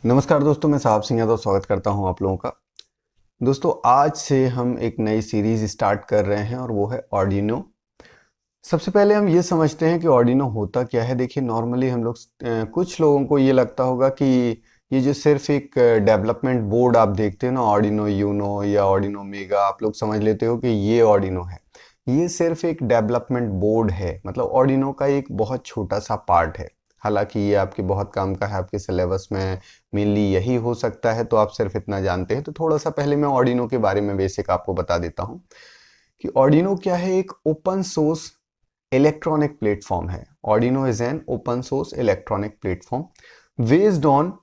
नमस्कार दोस्तों, मैं साहब सिंह यादव स्वागत करता हूं आप लोगों का। दोस्तों, आज से हम एक नई सीरीज स्टार्ट कर रहे हैं और वो है ऑर्डिनो। सबसे पहले हम ये समझते हैं कि ऑर्डिनो होता क्या है। देखिए, नॉर्मली हम लोग कुछ लोगों को ये लगता होगा कि ये जो सिर्फ एक डेवलपमेंट बोर्ड आप देखते हैं ना, ऑर्डिनो यूनो या ऑर्डिनो मेगा, आप लोग समझ लेते हो कि ये ऑर्डिनो है। ये सिर्फ एक डेवलपमेंट बोर्ड है, मतलब ऑर्डिनो का एक बहुत छोटा सा पार्ट है। हालांकि ये आपके बहुत काम का है, आपके सिलेबस में मेनली यही हो सकता है, तो आप सिर्फ इतना जानते हैं। तो थोड़ा सा पहले मैं ऑर्डिनो के बारे में बेसिक आपको बता देता हूँ कि ऑर्डिनो क्या है। एक ओपन सोर्स इलेक्ट्रॉनिक प्लेटफॉर्म है। Arduino is an open source electronic platform based on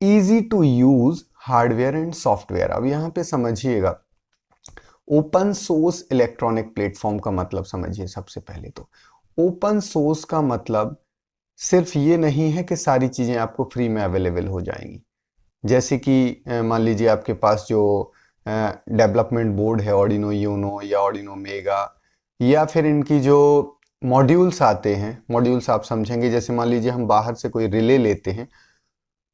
easy to use hardware and software. अब यहाँ पे समझिएगा, ओपन सोर्स इलेक्ट्रॉनिक प्लेटफॉर्म का मतलब समझिए। सबसे पहले तो ओपन सोर्स का मतलब सिर्फ ये नहीं है कि सारी चीजें आपको फ्री में अवेलेबल हो जाएंगी। जैसे कि मान लीजिए आपके पास जो डेवलपमेंट बोर्ड है, ऑर्डिनो यूनो या ऑर्डिनो मेगा, या फिर इनकी जो मॉड्यूल्स आते हैं, मॉड्यूल्स आप समझेंगे। जैसे मान लीजिए हम बाहर से कोई रिले लेते हैं,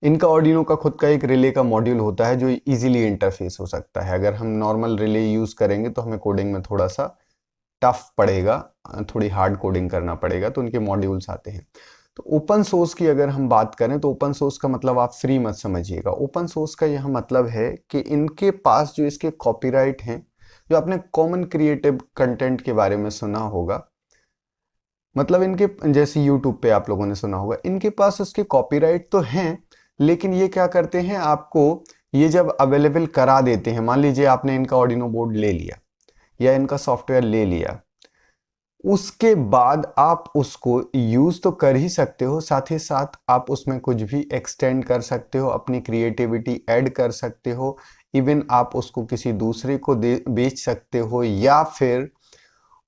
इनका ऑर्डिनो का खुद का एक रिले का मॉड्यूल होता है जो इजीली इंटरफेस हो सकता है। अगर हम नॉर्मल रिले यूज करेंगे तो हमें कोडिंग में थोड़ा सा टफ पड़ेगा, थोड़ी हार्ड कोडिंग करना पड़ेगा, तो उनके मॉड्यूल्स आते हैं। तो ओपन सोर्स की अगर हम बात करें तो ओपन सोर्स का मतलब आप फ्री मत समझिएगा। ओपन सोर्स का यह मतलब है कि इनके पास जो इसके कॉपीराइट हैं, जो आपने कॉमन क्रिएटिव कंटेंट के बारे में सुना होगा, मतलब इनके जैसे यूट्यूब पे आप लोगों ने सुना होगा, इनके पास उसके कॉपीराइट तो हैं, लेकिन ये क्या करते हैं, आपको ये जब अवेलेबल करा देते हैं, मान लीजिए आपने इनका ऑर्डिनो बोर्ड ले लिया या इनका सॉफ्टवेयर ले लिया, उसके बाद आप उसको यूज तो कर ही सकते हो, साथ ही साथ आप उसमें कुछ भी एक्सटेंड कर सकते हो, अपनी क्रिएटिविटी ऐड कर सकते हो। इवन आप उसको किसी दूसरे को दे बेच सकते हो, या फिर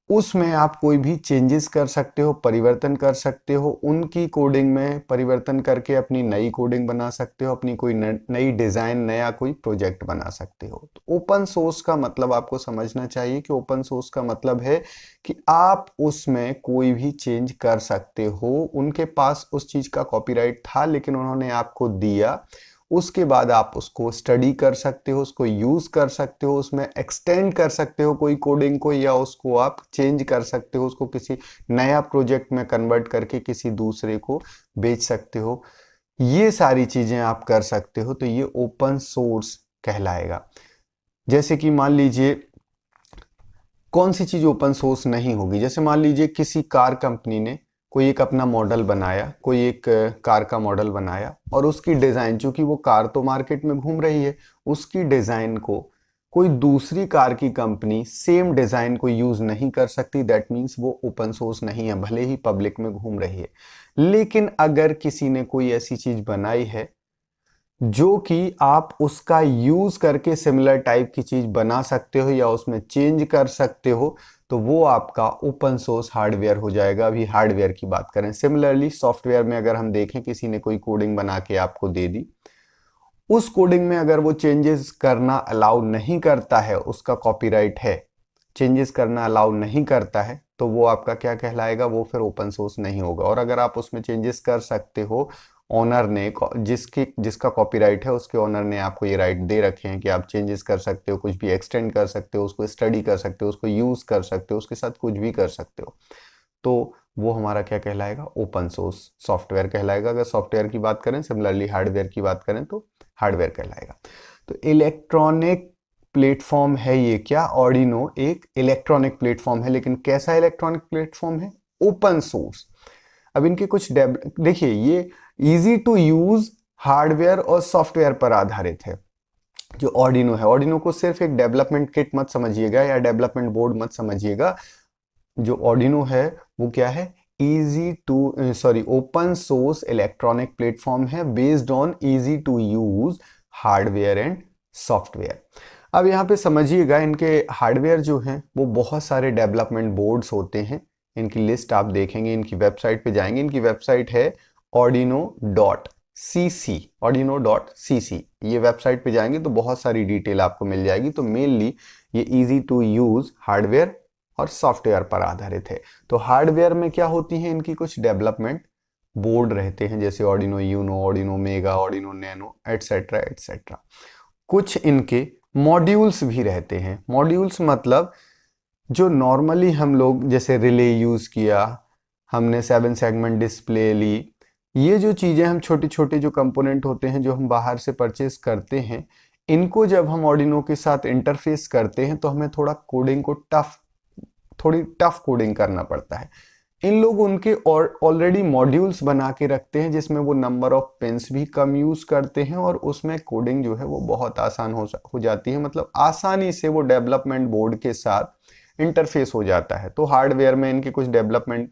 उसमें आप कोई भी चेंजेस कर सकते हो, परिवर्तन कर सकते हो। उनकी कोडिंग में परिवर्तन करके अपनी नई कोडिंग बना सकते हो, अपनी कोई नई डिजाइन, नया कोई प्रोजेक्ट बना सकते हो। तो ओपन सोर्स का मतलब आपको समझना चाहिए कि ओपन सोर्स का मतलब है कि आप उसमें कोई भी चेंज कर सकते हो। उनके पास उस चीज का कॉपीराइट था, लेकिन उन्होंने आपको दिया, उसके बाद आप उसको स्टडी कर सकते हो, उसको यूज कर सकते हो, उसमें एक्सटेंड कर सकते हो कोई कोडिंग को, या उसको आप चेंज कर सकते हो, उसको किसी नया प्रोजेक्ट में कन्वर्ट करके किसी दूसरे को बेच सकते हो। ये सारी चीजें आप कर सकते हो, तो ये ओपन सोर्स कहलाएगा। जैसे कि मान लीजिए कौन सी चीज ओपन सोर्स नहीं होगी, जैसे मान लीजिए किसी कार कंपनी ने कोई एक अपना मॉडल बनाया, कोई एक कार का मॉडल बनाया, और उसकी डिजाइन, चूंकि वो कार तो मार्केट में घूम रही है, उसकी डिजाइन को कोई दूसरी कार की कंपनी सेम डिजाइन को यूज नहीं कर सकती। दैट मीन्स वो ओपन सोर्स नहीं है, भले ही पब्लिक में घूम रही है। लेकिन अगर किसी ने कोई ऐसी चीज बनाई है जो कि आप उसका यूज करके सिमिलर टाइप की चीज बना सकते हो या उसमें चेंज कर सकते हो, तो वो आपका ओपन सोर्स हार्डवेयर हो जाएगा। अभी हार्डवेयर की बात करें, सिमिलरली सॉफ्टवेयर में अगर हम देखें, किसी ने कोई कोडिंग बना के आपको दे दी, उस कोडिंग में अगर वो चेंजेस करना अलाउ नहीं करता है, उसका कॉपीराइट है, चेंजेस करना अलाउ नहीं करता है, तो वो आपका क्या कहलाएगा, वो फिर ओपन सोर्स नहीं होगा। और अगर आप उसमें चेंजेस कर सकते हो, ओनर ने, जिसका कॉपीराइट है, उसके ओनर ने आपको ये राइट दे रखे हैं कि आप चेंजेस कर सकते हो, कुछ भी एक्सटेंड कर सकते हो, उसको स्टडी कर सकते हो, उसको यूज कर सकते हो, उसके साथ कुछ भी कर सकते हो, तो वो हमारा क्या कहलाएगा, ओपन सोर्स सॉफ्टवेयर कहलाएगा। अगर सॉफ्टवेयर की बात करें, सिमिलरली हार्डवेयर की बात करें तो हार्डवेयर कहलाएगा। तो इलेक्ट्रॉनिक प्लेटफॉर्म है ये, क्या ऑर्डिनो एक इलेक्ट्रॉनिक प्लेटफॉर्म है, लेकिन कैसा इलेक्ट्रॉनिक प्लेटफॉर्म है, ओपन सोर्स। अब इनके कुछ देखिए, ये इजी टू यूज हार्डवेयर और सॉफ्टवेयर पर आधारित है। जो ऑर्डिनो है, ऑर्डिनो को सिर्फ एक डेवलपमेंट किट मत समझिएगा या डेवलपमेंट बोर्ड मत समझिएगा। जो ऑर्डिनो है वो क्या है, easy to sorry open source electronic platform है based on easy to use hardware and software. अब यहाँ पे समझिएगा, इनके हार्डवेयर जो हैं वो बहुत सारे डेवलपमेंट बोर्ड्स होते हैं। इनकी लिस्ट आप देखेंगे, इनकी वेबसाइट पे जाएंगे, इनकी वेबसाइट है ordino.cc, ordino.cc। ये वेबसाइट पे जाएंगे तो बहुत सारी डिटेल आपको मिल जाएगी। तो मेनली ये इजी टू यूज हार्डवेयर और सॉफ्टवेयर पर आधारित है। तो हार्डवेयर में क्या होती है, इनकी कुछ डेवलपमेंट बोर्ड रहते हैं, जैसे Arduino Uno, Arduino Mega, Arduino Nano, etcetera etcetera. कुछ इनके मॉड्यूल्स भी रहते हैं। मॉड्यूल्स मतलब जो नॉर्मली हम लोग जैसे रिले यूज़ किया, हमने 7 सेगमेंट डिस्प्ले ली, ये जो चीज़ें हम छोटे छोटे जो कंपोनेंट होते हैं जो हम बाहर से परचेज करते हैं, इनको जब हम ऑर्डिनो के साथ इंटरफेस करते हैं तो हमें थोड़ा कोडिंग को थोड़ी टफ कोडिंग करना पड़ता है। इन लोग उनके ऑलरेडी मॉड्यूल्स बना के रखते हैं जिसमें वो नंबर ऑफ पिन्स भी कम यूज करते हैं और उसमें कोडिंग जो है वो बहुत आसान हो जाती है। मतलब आसानी से वो डेवलपमेंट बोर्ड के साथ इंटरफेस हो जाता है। तो हार्डवेयर में इनके कुछ डेवलपमेंट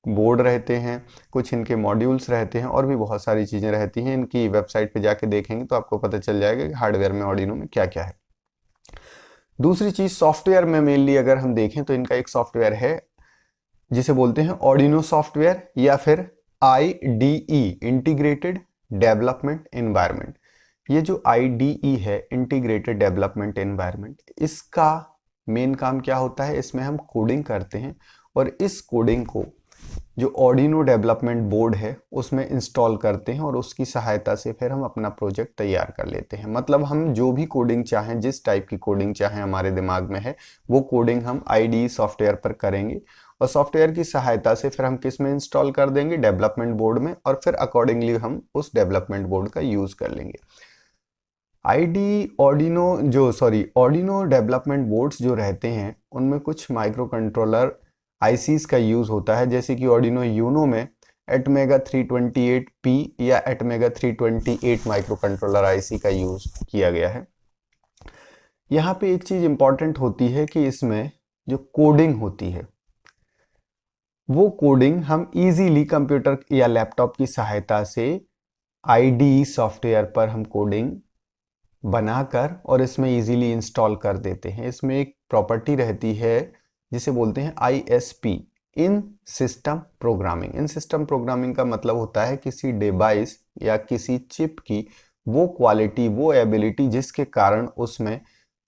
बोर्ड रहते हैं, कुछ इनके मॉड्यूल्स रहते हैं और भी बहुत सारी चीज़ें रहती हैं। इनकी वेबसाइट पे जाके देखेंगे तो आपको पता चल जाएगा कि हार्डवेयर में ऑर्डिनो में क्या क्या है। दूसरी चीज़ सॉफ्टवेयर में मेनली अगर हम देखें तो इनका एक सॉफ्टवेयर है जिसे बोलते हैं ऑर्डिनो सॉफ्टवेयर या फिर IDE, इंटीग्रेटेड डेवलपमेंट एनवायरनमेंट। ये जो IDE है, इंटीग्रेटेड डेवलपमेंट एनवायरनमेंट, इसका मेन काम क्या होता है, इसमें हम कोडिंग करते हैं और इस कोडिंग को जो ऑर्डिनो डेवलपमेंट बोर्ड है उसमें इंस्टॉल करते हैं और उसकी सहायता से फिर हम अपना प्रोजेक्ट तैयार कर लेते हैं। मतलब हम जो भी कोडिंग चाहें, जिस टाइप की कोडिंग चाहें हमारे दिमाग में है, वो कोडिंग हम IDE सॉफ्टवेयर पर करेंगे और सॉफ्टवेयर की सहायता से फिर हम किस में इंस्टॉल कर देंगे, डेवलपमेंट बोर्ड में, और फिर अकॉर्डिंगली हम उस डेवलपमेंट बोर्ड का यूज कर लेंगे। ऑर्डिनो डेवलपमेंट बोर्ड्स जो रहते हैं उनमें कुछ माइक्रो कंट्रोलर आईसीज का यूज होता है, जैसे कि ऑर्डिनो यूनो में एटमेगा 328P या एटमेगा 328 माइक्रो कंट्रोलर आईसी का यूज किया गया है। यहाँ पे एक चीज इंपॉर्टेंट होती है कि इसमें जो कोडिंग होती है वो कोडिंग हम इजीली कंप्यूटर या लैपटॉप की सहायता से IDE सॉफ्टवेयर पर हम कोडिंग बनाकर और इसमें इजीली इंस्टॉल कर देते हैं। इसमें एक प्रॉपर्टी रहती है जिसे बोलते हैं ISP, इन सिस्टम प्रोग्रामिंग। इन सिस्टम प्रोग्रामिंग का मतलब होता है किसी डिवाइस या किसी चिप की वो क्वालिटी, वो एबिलिटी जिसके कारण उसमें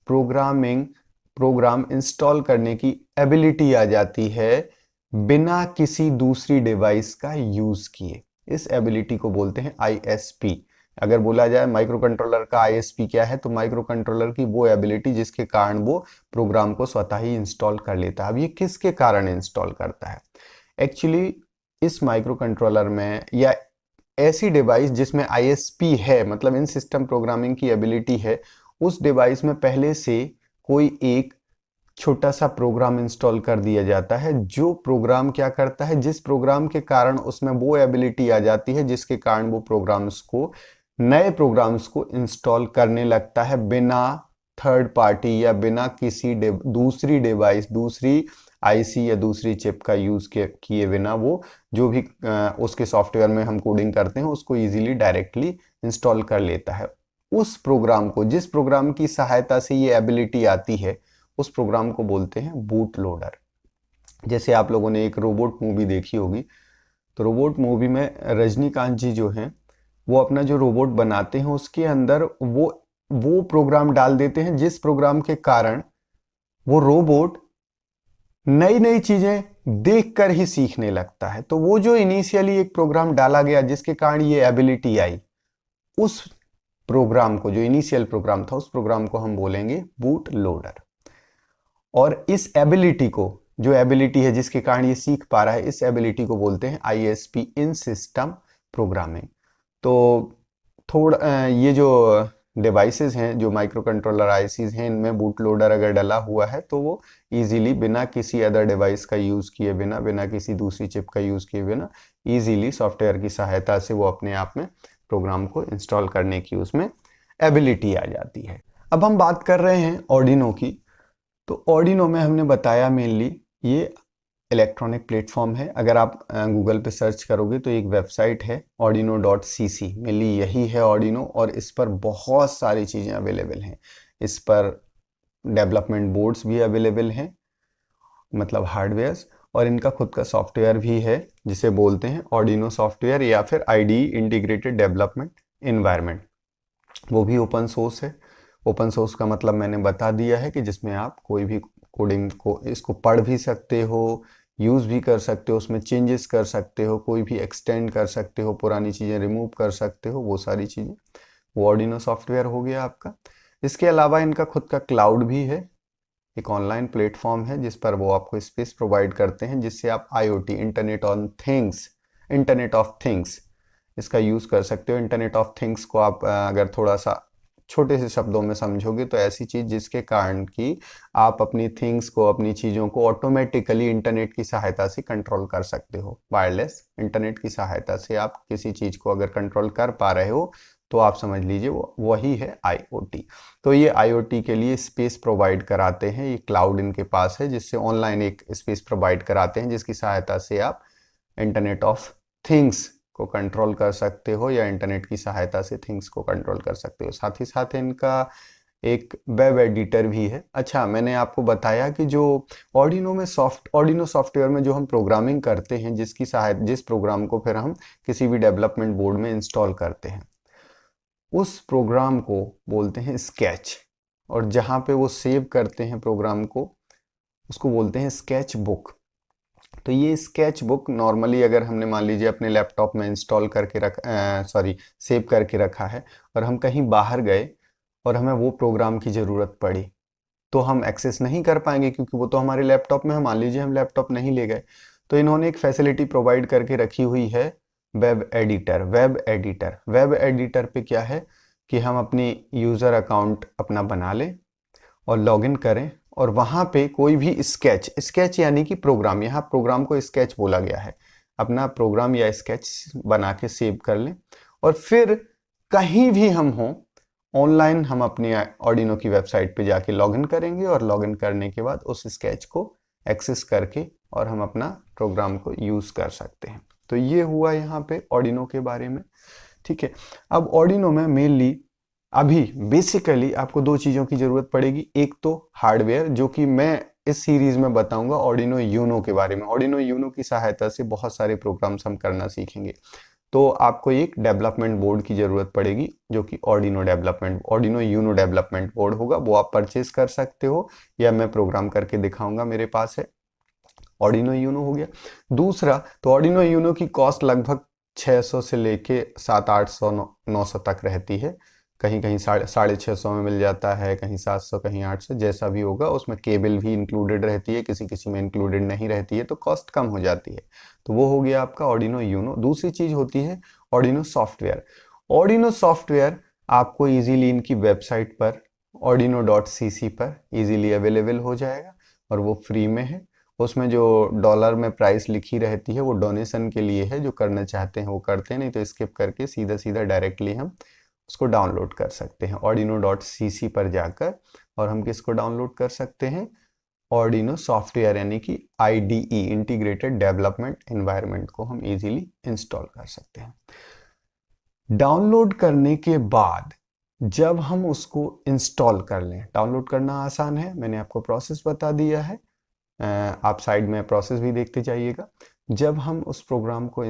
प्रोग्राम इंस्टॉल करने की एबिलिटी आ जाती है बिना किसी दूसरी डिवाइस का यूज किए। इस एबिलिटी को बोलते हैं ISP। अगर बोला जाए माइक्रो कंट्रोलर का ISP क्या है, तो माइक्रो कंट्रोलर की वो एबिलिटी जिसके कारण वो प्रोग्राम को स्वतः ही इंस्टॉल कर लेता है। अब ये किसके कारण इंस्टॉल करता है? एक्चुअली इस माइक्रो कंट्रोलर में या ऐसी डिवाइस जिसमें ISP है, मतलब इन सिस्टम प्रोग्रामिंग की एबिलिटी है, उस डिवाइस में पहले से कोई एक छोटा सा प्रोग्राम इंस्टॉल कर दिया जाता है, जो प्रोग्राम क्या करता है, जिस प्रोग्राम के कारण उसमें वो एबिलिटी आ जाती है जिसके कारण वो नए प्रोग्राम्स को इंस्टॉल करने लगता है बिना थर्ड पार्टी या बिना किसी दूसरी डिवाइस, दूसरी आईसी या दूसरी चिप का यूज किए बिना वो जो भी उसके सॉफ्टवेयर में हम कोडिंग करते हैं उसको इजीली डायरेक्टली इंस्टॉल कर लेता है। उस प्रोग्राम को, जिस प्रोग्राम की सहायता से ये एबिलिटी आती है, उस प्रोग्राम को बोलते हैं बूट लोडर। जैसे आप लोगों ने एक रोबोट मूवी देखी होगी, तो रोबोट मूवी में रजनीकांत जी जो हैं वो अपना जो रोबोट बनाते हैं उसके अंदर वो प्रोग्राम डाल देते हैं जिस प्रोग्राम के कारण वो रोबोट नई नई चीजें देखकर ही सीखने लगता है। तो वो जो इनिशियली एक प्रोग्राम डाला गया जिसके कारण ये एबिलिटी आई, उस प्रोग्राम को, जो इनिशियल प्रोग्राम था, उस प्रोग्राम को हम बोलेंगे बूट लोडर। और इस एबिलिटी को, जो एबिलिटी है जिसके कारण ये सीख पा रहा है, इस एबिलिटी को बोलते हैं ISP, इन सिस्टम प्रोग्रामिंग। तो ये जो डिवाइसेस हैं, जो माइक्रो कंट्रोलर आईसीज हैं, इनमें बूट लोडर अगर डला हुआ है तो वो इजीली बिना किसी अदर डिवाइस का यूज किए बिना, बिना किसी दूसरी चिप का यूज किए बिना, इजीली सॉफ्टवेयर की सहायता से वो अपने आप में प्रोग्राम को इंस्टॉल करने की उसमें एबिलिटी आ जाती है। अब हम बात कर रहे हैं ऑर्डिनो की। तो ऑर्डिनो में हमने बताया मेनली ये इलेक्ट्रॉनिक प्लेटफॉर्म है। अगर आप गूगल पे सर्च करोगे तो एक वेबसाइट है ordino.cc, मेनली यही है ऑर्डिनो, और इस पर बहुत सारी चीज़ें अवेलेबल हैं। इस पर डेवलपमेंट बोर्ड्स भी अवेलेबल हैं, मतलब हार्डवेयर्स, और इनका खुद का सॉफ्टवेयर भी है जिसे बोलते हैं ऑर्डिनो सॉफ्टवेयर या फिर IDE, इंटीग्रेटेड डेवलपमेंट एनवायरनमेंट। वो भी ओपन सोर्स है। ओपन सोर्स का मतलब मैंने बता दिया है कि जिसमें आप कोई भी कोडिंग को, इसको पढ़ भी सकते हो, यूज़ भी कर सकते हो, उसमें चेंजेस कर सकते हो, कोई भी एक्सटेंड कर सकते हो, पुरानी चीज़ें रिमूव कर सकते हो, वो सारी चीज़ें, वो ऑर्डिनो सॉफ्टवेयर हो गया आपका। इसके अलावा इनका खुद का क्लाउड भी है, एक ऑनलाइन प्लेटफॉर्म है जिस पर वो आपको स्पेस प्रोवाइड करते हैं, जिससे आप IoT, इंटरनेट ऑफ थिंग्स इसका यूज़ कर सकते हो। इंटरनेट ऑफ थिंग्स को आप अगर थोड़ा सा छोटे से शब्दों में समझोगे तो ऐसी चीज़ जिसके कारण कि आप अपनी थिंग्स को, अपनी चीज़ों को ऑटोमेटिकली इंटरनेट की सहायता से कंट्रोल कर सकते हो। वायरलेस इंटरनेट की सहायता से आप किसी चीज़ को अगर कंट्रोल कर पा रहे हो तो आप समझ लीजिए वो वही है IoT। तो ये IoT के लिए स्पेस प्रोवाइड कराते हैं, ये क्लाउड इनके पास है, जिससे ऑनलाइन एक स्पेस प्रोवाइड कराते हैं जिसकी सहायता से आप इंटरनेट ऑफ थिंग्स को कंट्रोल कर सकते हो, या इंटरनेट की सहायता से थिंग्स को कंट्रोल कर सकते हो। साथ ही साथ इनका एक वेब एडिटर भी है। अच्छा, मैंने आपको बताया कि जो ऑर्डिनो सॉफ्टवेयर में जो हम प्रोग्रामिंग करते हैं, जिस प्रोग्राम को फिर हम किसी भी डेवलपमेंट बोर्ड में इंस्टॉल करते हैं, उस प्रोग्राम को बोलते हैं स्केच, और जहाँ पे वो सेव करते हैं प्रोग्राम को, उसको बोलते हैं स्केच बुक। तो ये स्केच बुक नॉर्मली अगर हमने मान लीजिए अपने लैपटॉप में इंस्टॉल करके सेव करके रखा है, और हम कहीं बाहर गए और हमें वो प्रोग्राम की ज़रूरत पड़ी, तो हम एक्सेस नहीं कर पाएंगे, क्योंकि वो तो हमारे लैपटॉप में है। मान लीजिए हम लैपटॉप नहीं ले गए, तो इन्होंने एक फैसिलिटी प्रोवाइड करके रखी हुई है, वेब एडिटर पे क्या है कि हम अपनी यूज़र अकाउंट अपना बना लें और लॉगिन करें, और वहाँ पे कोई भी स्केच यानी कि प्रोग्राम, यहाँ प्रोग्राम को स्केच बोला गया है, अपना प्रोग्राम या स्केच बना के सेव कर लें, और फिर कहीं भी हम हों ऑनलाइन, हम अपनी ऑर्डिनो की वेबसाइट पे जाके लॉगिन करेंगे, और लॉगिन करने के बाद उस स्केच को एक्सेस करके और हम अपना प्रोग्राम को यूज़ कर सकते हैं। तो ये हुआ यहाँ पे ऑर्डिनो के बारे में। ठीक है, अब ऑर्डिनो में मेनली अभी बेसिकली आपको दो चीज़ों की ज़रूरत पड़ेगी। एक तो हार्डवेयर, जो कि मैं इस सीरीज़ में बताऊंगा ऑर्डिनो यूनो के बारे में। ऑर्डिनो यूनो की सहायता से बहुत सारे प्रोग्राम्स हम करना सीखेंगे। तो आपको एक डेवलपमेंट बोर्ड की ज़रूरत पड़ेगी, जो कि ऑर्डिनो यूनो डेवलपमेंट बोर्ड होगा, वो आप परचेज कर सकते हो, या मैं प्रोग्राम करके दिखाऊंगा, मेरे पास है। ऑर्डिनो यूनो हो गया। दूसरा, तो ऑर्डिनो यूनो की कॉस्ट लगभग 600 से लेके 700-800 900 तक रहती है। कहीं कहीं 650 में मिल जाता है, कहीं 700, कहीं 800, जैसा भी होगा। उसमें केबल भी इंक्लूडेड रहती है, किसी किसी में इंक्लूडेड नहीं रहती है, तो कॉस्ट कम हो जाती है। तो वो हो गया आपका ऑर्डिनो यूनो। दूसरी चीज़ होती है ऑर्डिनो सॉफ्टवेयर। ऑर्डिनो सॉफ्टवेयर आपको इजीली इनकी वेबसाइट पर ordino.cc पर इजीली अवेलेबल हो जाएगा, और वो फ्री में है। उसमें जो डॉलर में प्राइस लिखी रहती है वो डोनेशन के लिए है, जो करना चाहते हैं वो करते हैं, नहीं तो स्किप करके सीधा सीधा डायरेक्टली हम उसको डाउनलोड कर सकते हैं ordino.cc पर जाकर। और हम किसको डाउनलोड कर सकते हैं? ऑर्डिनो सॉफ्टवेयर, यानी कि IDE, इंटीग्रेटेड डेवलपमेंट एनवायरनमेंट को हम इजीली इंस्टॉल कर सकते हैं। डाउनलोड करने के बाद जब हम उसको इंस्टॉल कर लें, डाउनलोड करना आसान है, मैंने आपको प्रोसेस बता दिया है, आप साइड में प्रोसेस भी देखते जाइएगा। जब हम उस प्रोग्राम को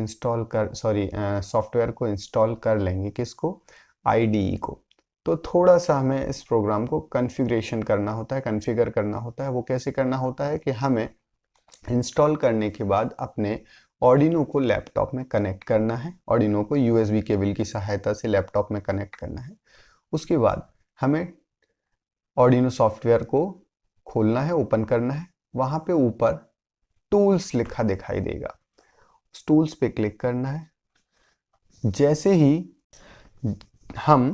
सॉफ्टवेयर को इंस्टॉल कर लेंगे, किसको? IDE को, तो थोड़ा सा हमें इस प्रोग्राम को कॉन्फ़िगरेशन करना होता है, कॉन्फ़िगर करना होता है। वो कैसे करना होता है कि हमें इंस्टॉल करने के बाद अपने ऑर्डिनो को लैपटॉप में कनेक्ट करना है, ऑर्डिनो को USB केबल की सहायता से लैपटॉप में कनेक्ट करना है। उसके बाद हमें ऑर्डिनो सॉफ्टवेयर को खोलना है, ओपन करना है। वहाँ पे ऊपर टूल्स लिखा दिखाई देगा, उस टूल्स पे क्लिक करना है। जैसे ही हम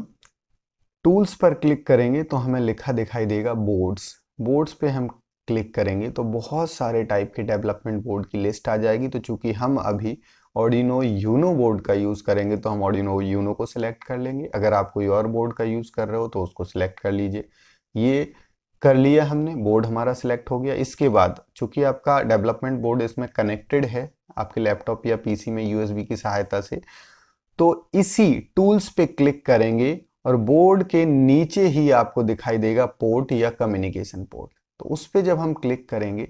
टूल्स पर क्लिक करेंगे तो हमें लिखा दिखाई देगा बोर्ड्स पे हम क्लिक करेंगे तो बहुत सारे टाइप के डेवलपमेंट बोर्ड की लिस्ट आ जाएगी। तो चूंकि हम अभी ऑर्डिनो यूनो बोर्ड का यूज़ करेंगे तो हम ऑर्डिनो यूनो को सिलेक्ट कर लेंगे। अगर आप कोई और बोर्ड का यूज़ कर रहे हो तो उसको सिलेक्ट कर लीजिए। ये कर लिया हमने, बोर्ड हमारा सिलेक्ट हो गया। इसके बाद चूंकि आपका डेवलपमेंट बोर्ड इसमें कनेक्टेड है आपके लैपटॉप या PC में USB की सहायता से, तो इसी टूल्स पे क्लिक करेंगे और बोर्ड के नीचे ही आपको दिखाई देगा पोर्ट या कम्युनिकेशन पोर्ट। तो उस पे जब हम क्लिक करेंगे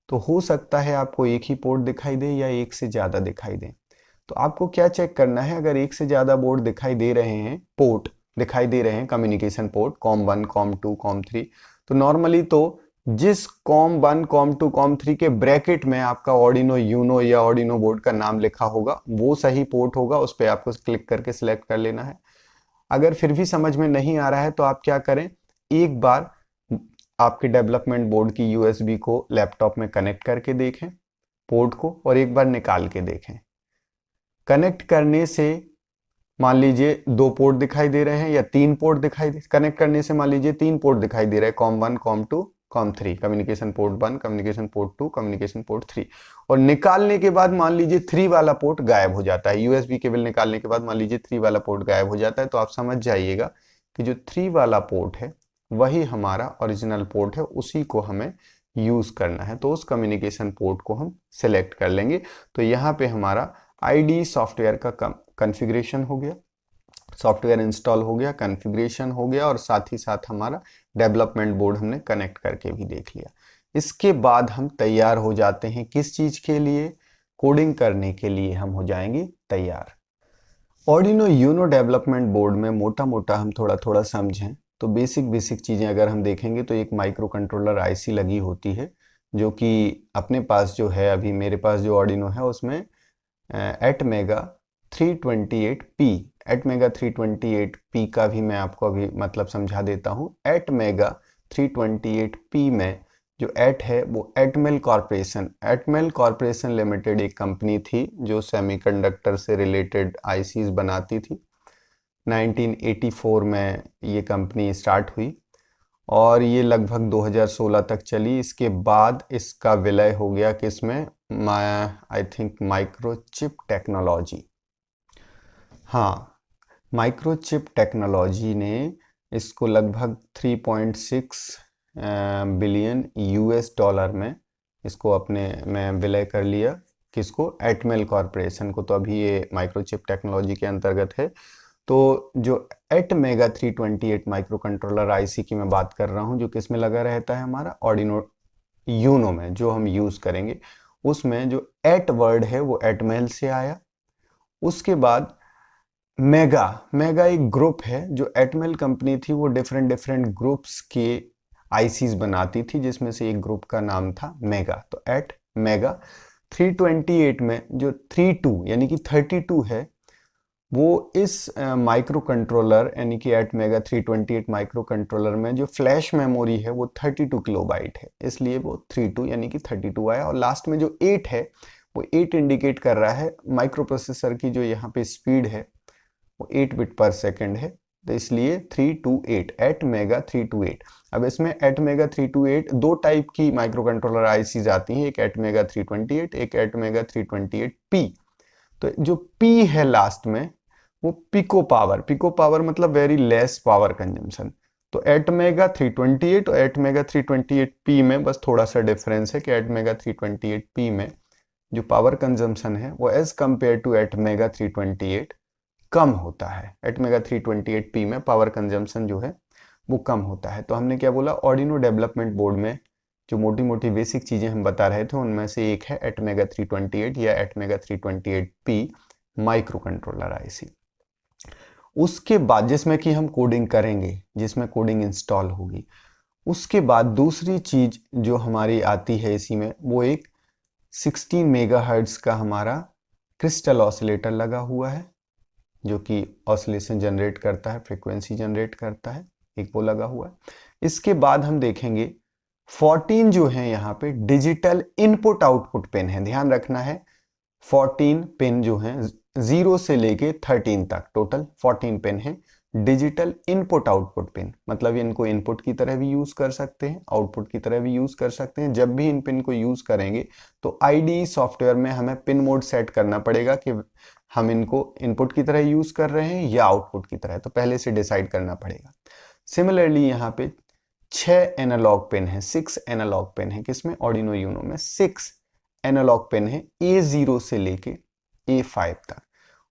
तो हो सकता है आपको एक ही पोर्ट दिखाई दे या एक से ज़्यादा दिखाई दे। तो आपको क्या चेक करना है? अगर एक से ज़्यादा बोर्ड दिखाई दे रहे हैं, पोर्ट दिखाई दे रहे हैं, communication port COM1, COM2, COM3, तो नॉर्मली तो जिस कॉम 1, कॉम 2, कॉम 3 के ब्रैकेट में आपका ऑर्डिनो यूनो या ऑर्डिनो बोर्ड का नाम लिखा होगा वो सही पोर्ट होगा, उस पर आपको क्लिक करके सिलेक्ट कर लेना है। अगर फिर भी समझ में नहीं आ रहा है तो आप क्या करें, एक बार आपके डेवलपमेंट बोर्ड की यूएसबी को लैपटॉप में कनेक्ट करके देखें पोर्ट को, और एक बार निकाल के देखें। कनेक्ट करने से मान लीजिए 2 पोर्ट दिखाई दे रहे हैं या 3 पोर्ट कनेक्ट करने से मान लीजिए 3 पोर्ट दिखाई दे रहे हैं, com 1, com 2, com 3, communication port 1, communication port 2, communication port 3। और निकालने के बाद मान लीजिए 3 वाला पोर्ट गायब हो जाता है, यूएसबी केबल निकालने के बाद मान लीजिए 3 वाला पोर्ट गायब हो जाता है, तो आप समझ जाइएगा कि जो 3 वाला पोर्ट है वही हमारा ओरिजिनल पोर्ट है, उसी को हमें यूज करना है। तो उस कम्युनिकेशन पोर्ट को हम सिलेक्ट कर लेंगे। तो यहाँ पे हमारा आईडी सॉफ्टवेयर का कॉन्फ़िगरेशन हो गया, सॉफ्टवेयर इंस्टॉल हो गया, कॉन्फ़िगरेशन हो गया, और साथ ही साथ हमारा डेवलपमेंट बोर्ड हमने कनेक्ट करके भी देख लिया। इसके बाद हम तैयार हो जाते हैं किस चीज के लिए, कोडिंग करने के लिए हम हो जाएंगे तैयार। ऑर्डिनो यूनो डेवलपमेंट बोर्ड में मोटा मोटा हम थोड़ा थोड़ा समझें तो बेसिक बेसिक चीज़ें अगर हम देखेंगे तो एक माइक्रो कंट्रोलर आईसी लगी होती है, जो कि अपने पास जो है, अभी मेरे पास जो ऑर्डिनो है उसमें एटमेगा 328P, एटमेगा 328P का भी मैं आपको अभी मतलब समझा देता हूँ। एटमेगा 328P में जो एट है वो एटमेल कॉरपोरेशन लिमिटेड एक कंपनी थी जो सेमीकंडक्टर से रिलेटेड आईसीज बनाती थी। 1984 में ये कंपनी स्टार्ट हुई और ये लगभग 2016 तक चली। इसके बाद इसका विलय हो गया किसमें, आई थिंक माइक्रोचिप टेक्नोलॉजी। हाँ, माइक्रोचिप टेक्नोलॉजी ने इसको लगभग 3.6 बिलियन यूएस डॉलर में इसको अपने में विलय कर लिया। किसको, एटमेल कॉरपोरेशन को। तो अभी ये माइक्रोचिप टेक्नोलॉजी के अंतर्गत है। तो जो एटमेगा 328 माइक्रो कंट्रोलर आईसी की मैं बात कर रहा हूँ, जो किस में लगा रहता है, हमारा ऑर्डिनो यूनो में जो हम यूज करेंगे, उसमें जो एट वर्ड है वो एटमेल से आया। उसके बाद मेगा, मेगा एक ग्रुप है, जो एटमेल कंपनी थी वो डिफरेंट डिफरेंट ग्रुप्स के आईसीज बनाती थी, जिसमें से एक ग्रुप का नाम था मेगा। तो एट मेगा 328 में जो 32 यानी कि 32 है, वो इस माइक्रो कंट्रोलर यानी कि एटमेगा 328 माइक्रो कंट्रोलर में जो फ्लैश मेमोरी है वो 32 किलोबाइट है, इसलिए वो 32 यानी कि 32 आया। और लास्ट में जो 8 है वो 8 इंडिकेट कर रहा है माइक्रो प्रोसेसर की जो यहाँ पे स्पीड है वो 8 बिट पर सेकेंड है, तो इसलिए 328 एटमेगा 328। अब इसमें एटमेगा 328 दो टाइप की माइक्रो कंट्रोलर आईसीज आती हैं, एक एटमेगा 328, एक एटमेगा 328P। तो जो P है लास्ट में वो पिको पावर मतलब वेरी लेस पावर कंजम्पशन। तो एटमेगा 328 और एटमेगा 328P में बस थोड़ा सा डिफरेंस है कि एटमेगा 328P में जो पावर कंजम्पशन है वो एज कंपेयर टू एटमेगा 328 कम होता है। एटमेगा 328P में पावर कंजम्पशन जो है वो कम होता है। तो हमने क्या बोला, ऑर्डिनो डेवलपमेंट बोर्ड में जो मोटी मोटी बेसिक चीजें हम बता रहे थे उनमें से एक है एटमेगा 328 या ATmega 328P micro controller IC. उसके बाद जिसमें कि हम कोडिंग करेंगे, जिसमें कोडिंग इंस्टॉल होगी, उसके बाद दूसरी चीज जो हमारी आती है इसी में वो एक 16 मेगाहर्ट्ज का हमारा क्रिस्टल ऑसिलेटर लगा हुआ है, जो कि ऑसिलेशन जनरेट करता है, फ्रीक्वेंसी जनरेट करता है, एक वो लगा हुआ है। इसके बाद हम देखेंगे 14 जो है यहाँ पे डिजिटल इनपुट आउटपुट पिन है। ध्यान रखना है 14 पिन जो है 0 से लेके 13 तक टोटल 14 पिन है डिजिटल इनपुट आउटपुट पिन। मतलब इनको इनपुट की तरह भी यूज कर सकते हैं, आउटपुट की तरह भी यूज कर सकते हैं। जब भी इन पिन को यूज करेंगे तो आईडी सॉफ्टवेयर में हमें पिन मोड सेट करना पड़ेगा कि हम इनको इनपुट की तरह यूज कर रहे हैं या आउटपुट की तरह, तो पहले से डिसाइड करना पड़ेगा। सिमिलरली यहाँ पे 6 एनालॉग पिन है, 6 एनालॉग पिन है, किसमें, ऑर्डिनो यूनो में 6 एनालॉग पिन है A0 से लेके A5 तक।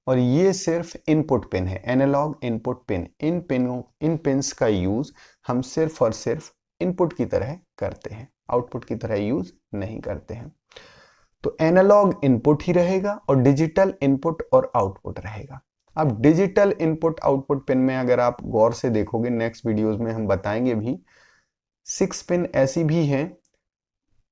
और ये सिर्फ इनपुट पिन है, एनालॉग इनपुट पिन। इन पिन्स का यूज हम सिर्फ और सिर्फ इनपुट की तरह करते हैं, आउटपुट की तरह यूज नहीं करते हैं। तो एनालॉग इनपुट ही रहेगा और डिजिटल इनपुट और आउटपुट रहेगा। अब डिजिटल इनपुट आउटपुट पिन में अगर आप गौर से देखोगे, नेक्स्ट वीडियोस में हम बताएंगे भी, 6 पिन ऐसी भी हैं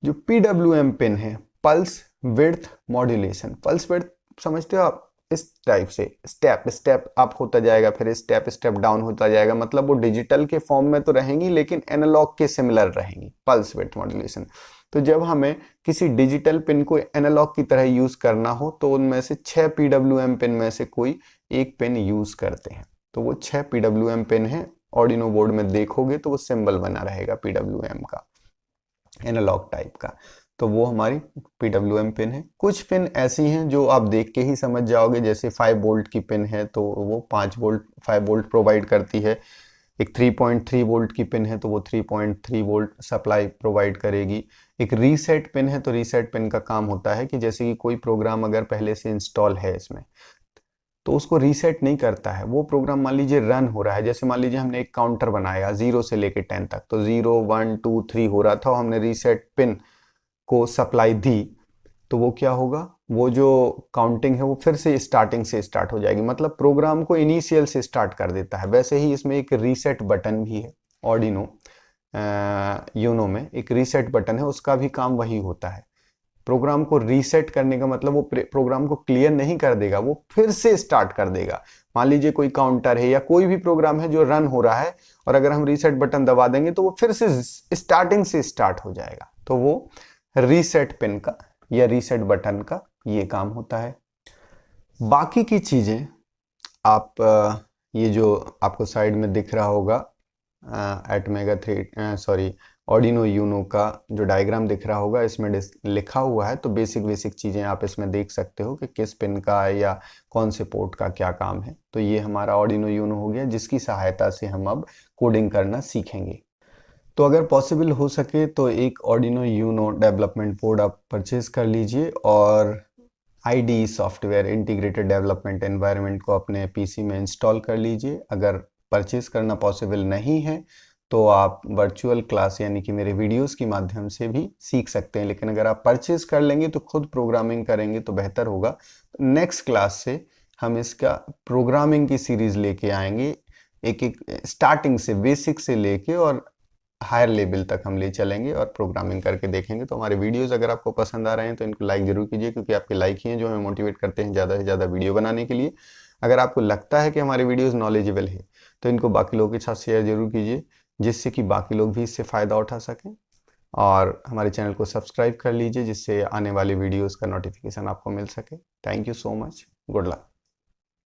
जो PWM पिन है, pulse width modulation. Pulse width समझते हो आप, इस टाइप से स्टेप स्टेप अप होता जाएगा, फिर स्टेप स्टेप डाउन होता जाएगा, मतलब वो डिजिटल के फॉर्म में तो रहेंगी लेकिन एनालॉग के सिमिलर रहेंगी, पल्स विड्थ मॉड्यूलेशन। तो जब हमें किसी डिजिटल पिन को एनालॉग की तरह यूज करना हो तो उनमें से 6 PWM पिन में से कोई एक पिन यूज करते हैं। तो वो 6 PWM पिन है, ऑर्डिनो बोर्ड में देखोगे तो वो सिंबल बना रहेगा PWM का, एनालॉग टाइप का। तो वो हमारी PWM पिन है। कुछ पिन ऐसी हैं जो आप देख के ही समझ जाओगे, जैसे 5 वोल्ट की पिन है तो वो 5 वोल्ट प्रोवाइड करती है। एक 3.3 वोल्ट की पिन है तो वो 3.3 वोल्ट सप्लाई प्रोवाइड करेगी। एक रीसेट पिन है तो रीसेट पिन का काम होता है कि जैसे कि कोई प्रोग्राम अगर पहले से इंस्टॉल है इसमें तो उसको रीसेट नहीं करता है। वो प्रोग्राम मान लीजिए रन हो रहा है, जैसे मान लीजिए हमने एक काउंटर बनाया 0 से लेके 10 तक, तो 0 1 2 3 हो रहा था और हमने रीसेट पिन को सप्लाई दी तो वो क्या होगा, वो जो काउंटिंग है वो फिर से स्टार्टिंग से स्टार्ट हो जाएगी, मतलब प्रोग्राम को इनिशियल से स्टार्ट कर देता है। वैसे ही इसमें एक रीसेट बटन भी है, ऑर्डिनो यूनो में एक रीसेट बटन है, उसका भी काम वही होता है। प्रोग्राम को रीसेट करने का मतलब वो प्रोग्राम को क्लियर नहीं कर देगा, वो फिर से स्टार्ट कर देगा। मान लीजिए कोई काउंटर है या कोई भी प्रोग्राम है जो रन हो रहा है और अगर हम रीसेट बटन दबा देंगे तो वो फिर से स्टार्टिंग से स्टार्ट हो जाएगा। तो वो रीसेट पिन का या रीसेट बटन का ये काम होता है। बाकी की चीजें आप ये जो आपको साइड में दिख रहा होगा एटमेगा 3 सॉरी ऑर्डिनो यूनो का जो डायग्राम दिख रहा होगा, इसमें लिखा हुआ है, तो बेसिक बेसिक चीज़ें आप इसमें देख सकते हो कि किस पिन का या कौन से पोर्ट का क्या काम है। तो ये हमारा ऑर्डिनो यूनो हो गया जिसकी सहायता से हम अब कोडिंग करना सीखेंगे। तो अगर पॉसिबल हो सके तो एक ऑर्डिनो यूनो डेवलपमेंट बोर्ड आप परचेज कर लीजिए और IDE software integrated development environment को अपने PC में इंस्टॉल कर लीजिए। अगर परचेज करना पॉसिबल नहीं है तो आप वर्चुअल क्लास यानी कि मेरे वीडियोस के माध्यम से भी सीख सकते हैं, लेकिन अगर आप परचेज कर लेंगे तो खुद प्रोग्रामिंग करेंगे तो बेहतर होगा। नेक्स्ट क्लास से हम इसका प्रोग्रामिंग की सीरीज लेके आएंगे, एक एक स्टार्टिंग से बेसिक से लेके और हायर लेवल तक हम ले चलेंगे और प्रोग्रामिंग करके देखेंगे। तो हमारे वीडियोस अगर आपको पसंद आ रहे हैं तो इनको लाइक जरूर कीजिए, क्योंकि आपके लाइक ही हैं जो हमें मोटिवेट करते हैं ज़्यादा से ज़्यादा वीडियो बनाने के लिए। अगर आपको लगता है कि हमारे वीडियोस नॉलेजेबल है तो इनको बाकी लोगों के साथ शेयर जरूर कीजिए, जिससे कि बाकी लोग भी इससे फ़ायदा उठा सकें। और हमारे चैनल को सब्सक्राइब कर लीजिए जिससे आने वाली वीडियोज़ का नोटिफिकेशन आपको मिल सके। Thank you so much, good luck.